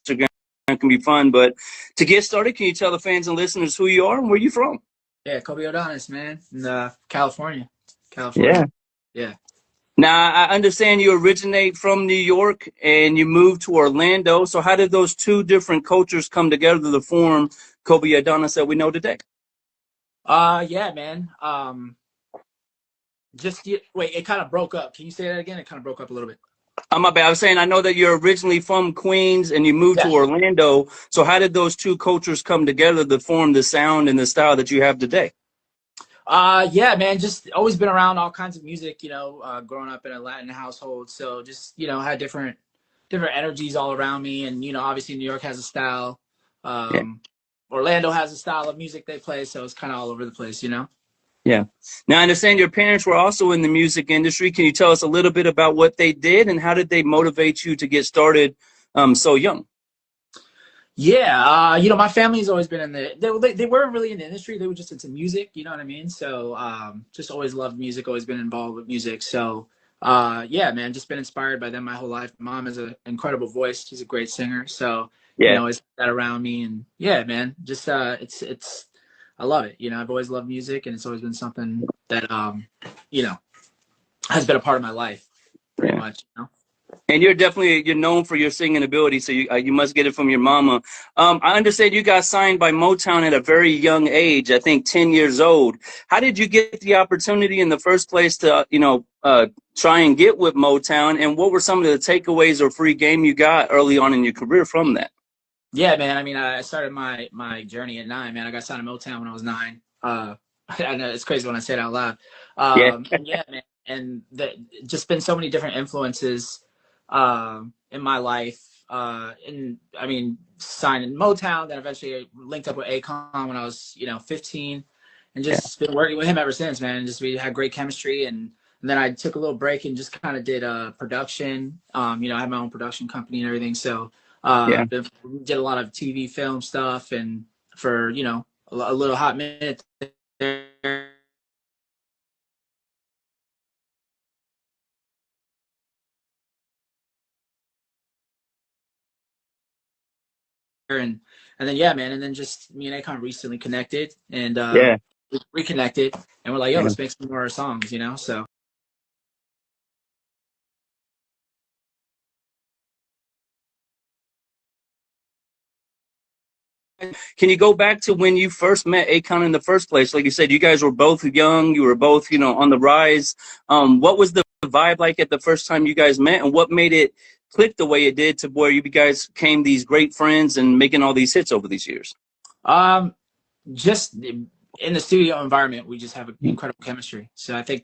Instagram can be fun. But to get started, can you tell the fans and listeners who you are and where you're from? Yeah, Kobe Odonis, man, in California. Yeah. Yeah. Now, I understand you originate from New York and you moved to Orlando. So how did those two different cultures come together to form Kobe Adonis that we know today? Yeah, man. Wait, it kind of broke up. Can you say that again? It kind of broke up a little bit. My bad. I was saying I know that you're originally from Queens and you moved to Yeah. Orlando. So how did those two cultures come together to form the sound and the style that you have today? Yeah, man. Just always been around all kinds of music. Growing up in a Latin household, so just had different energies all around me, and obviously New York has a style. Yeah. Orlando has a style of music they play, so it's kind of all over the place. Yeah. Now, I understand your parents were also in the music industry. Can you tell us a little bit about what they did and how did they motivate you to get started so young? Yeah, my family's always been in they weren't really in the industry. They were just into music, you know what I mean? So, just always loved music, always been involved with music. So, yeah, man, just been inspired by them my whole life. My mom has an incredible voice. She's a great singer. So, Yeah. always had that around me. And yeah, man, just, I love it. I've always loved music and it's always been something that, you know, has been a part of my life pretty Yeah. much. And you're known for your singing ability, so you must get it from your mama. I understand you got signed by Motown at a very young age, I think 10 years old. How did you get the opportunity in the first place to try and get with Motown, and what were some of the takeaways or free game you got early on in your career from that? Yeah, man. I mean, I started my journey at 9, man. I got signed to Motown when I was 9. I know it's crazy when I say it out loud. Yeah. And yeah, man. And just been so many different influences in my life. And I mean, signed in Motown, then eventually I linked up with Akon when I was, 15, and Yeah. just been working with him ever since, man. And just we had great chemistry, and then I took a little break and just kind of did production. I had my own production company and everything, so. Yeah. Did a lot of TV film stuff, and for a little hot minute there, and then yeah, man, and then just me and Akon recently connected and Yeah. reconnected, and we're like, yo, Yeah. let's make some more songs. So Can you go back to when you first met Akon in the first place? Like you said, you guys were both young. You were both, on the rise. What was the vibe like at the first time you guys met, and what made it click the way it did to where you guys became these great friends and making all these hits over these years? just in the studio environment, we just have incredible chemistry. So I think